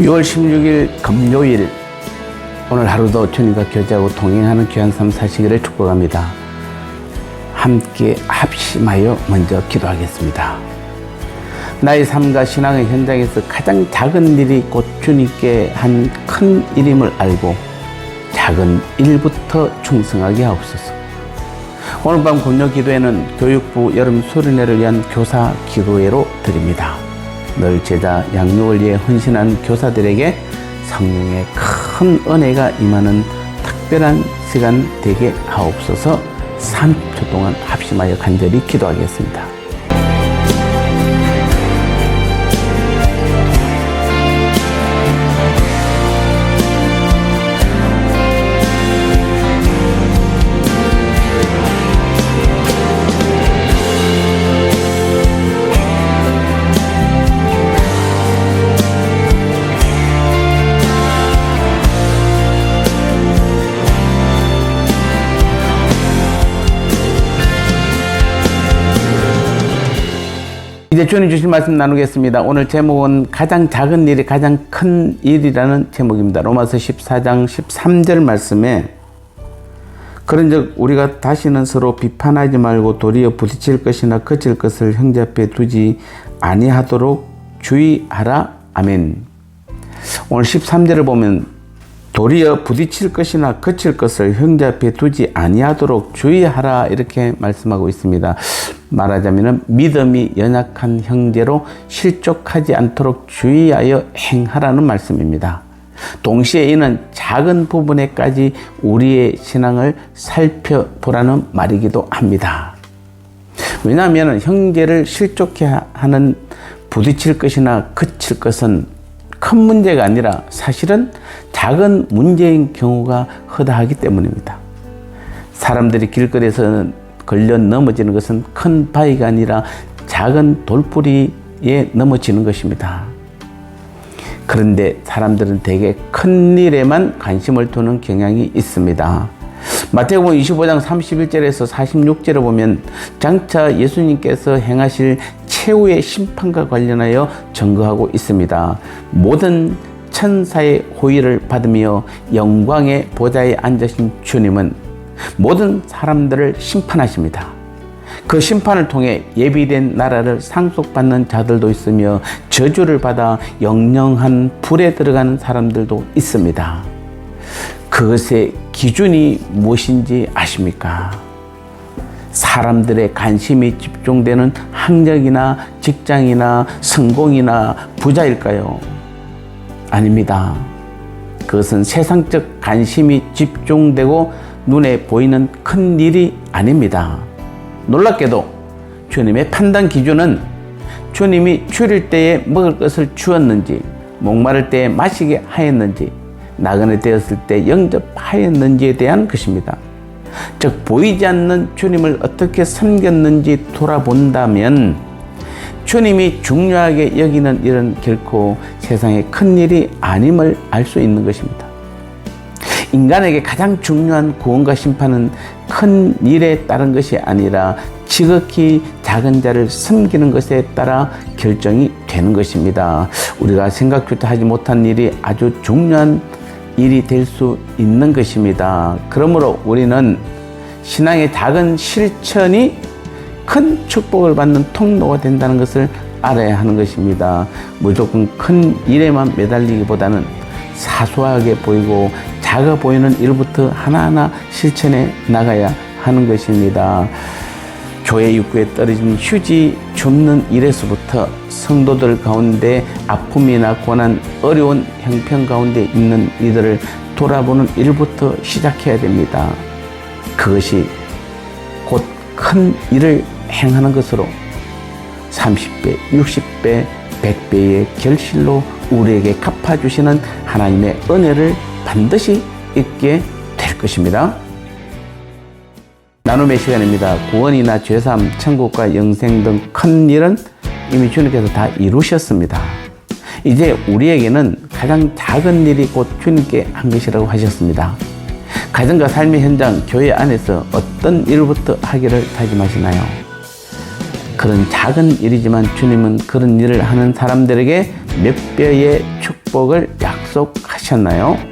6월 16일 금요일, 오늘 하루도 주님과 교제하고 동행하는 귀한 삶 사시기를 축복합니다. 함께 합심하여 먼저 기도하겠습니다. 나의 삶과 신앙의 현장에서 가장 작은 일이 곧 주님께 한 큰 일임을 알고 작은 일부터 충성하게 하옵소서. 오늘 밤 금요 기도회는 교육부 여름 수련회를 위한 교사 기도회로 드립니다. 늘 제자 양육을 위해 헌신한 교사들에게 성령의 큰 은혜가 임하는 특별한 시간 되게 하옵소서. 3초 동안 합심하여 간절히 기도하겠습니다. 이제 주님 주실 말씀 나누겠습니다. 오늘 제목은 가장 작은 일이 가장 큰 일이라는 제목입니다. 로마서 14장 13절 말씀에 그런즉 우리가 다시는 서로 비판하지 말고 도리어 부딪힐 것이나 그칠 것을 형제 앞에 두지 아니하도록 주의하라. 아멘. 오늘 13절을 보면 도리어 부딪힐 것이나 그칠 것을 형제 앞에 두지 아니하도록 주의하라 이렇게 말씀하고 있습니다. 말하자면 믿음이 연약한 형제로 실족하지 않도록 주의하여 행하라는 말씀입니다. 동시에 이는 작은 부분에까지 우리의 신앙을 살펴보라는 말이기도 합니다. 왜냐하면 형제를 실족해 하는 부딪힐 것이나 그칠 것은 큰 문제가 아니라 사실은 작은 문제인 경우가 허다하기 때문입니다. 사람들이 길거리에서는 걸려 넘어지는 것은 큰 바위가 아니라 작은 돌뿌리에 넘어지는 것입니다. 그런데 사람들은 대개 큰 일에만 관심을 두는 경향이 있습니다. 마태복음 25장 31절에서 46절을 보면 장차 예수님께서 행하실 최후의 심판과 관련하여 증거하고 있습니다. 모든 천사의 호의를 받으며 영광의 보좌에 앉으신 주님은 모든 사람들을 심판하십니다. 그 심판을 통해 예비된 나라를 상속받는 자들도 있으며 저주를 받아 영영한 불에 들어가는 사람들도 있습니다. 그것의 기준이 무엇인지 아십니까? 사람들의 관심이 집중되는 학력이나 직장이나 성공이나 부자일까요? 아닙니다. 그것은 세상적 관심이 집중되고 눈에 보이는 큰 일이 아닙니다. 놀랍게도 주님의 판단 기준은 주님이 줄일 때에 먹을 것을 주었는지, 목마를 때에 마시게 하였는지, 나그네 되었을 때 영접하였는지에 대한 것입니다. 즉 보이지 않는 주님을 어떻게 섬겼는지 돌아본다면 주님이 중요하게 여기는 일은 결코 세상에 큰 일이 아님을 알 수 있는 것입니다. 인간에게 가장 중요한 구원과 심판은 큰 일에 따른 것이 아니라 지극히 작은 자를 섬기는 것에 따라 결정이 되는 것입니다. 우리가 생각조차 하지 못한 일이 아주 중요한 일이 될 수 있는 것입니다. 그러므로 우리는 신앙의 작은 실천이 큰 축복을 받는 통로가 된다는 것을 알아야 하는 것입니다. 무조건 큰 일에만 매달리기보다는 사소하게 보이고 작아 보이는 일부터 하나하나 실천해 나가야 하는 것입니다. 교회 입구에 떨어진 휴지 줍는 일에서부터 성도들 가운데 아픔이나 고난, 어려운 형편 가운데 있는 이들을 돌아보는 일부터 시작해야 됩니다. 그것이 곧 큰 일을 행하는 것으로 30배, 60배, 100배의 결실로 우리에게 갚아주시는 하나님의 은혜를 반드시 있게 될 것입니다. 나눔의 시간입니다. 구원이나 죄사함, 천국과 영생 등 큰 일은 이미 주님께서 다 이루셨습니다. 이제 우리에게는 가장 작은 일이 곧 주님께 한 것이라고 하셨습니다. 가정과 삶의 현장, 교회 안에서 어떤 일부터 하기를 다짐하시나요? 그런 작은 일이지만 주님은 그런 일을 하는 사람들에게 몇 배의 축복을 약속하셨나요?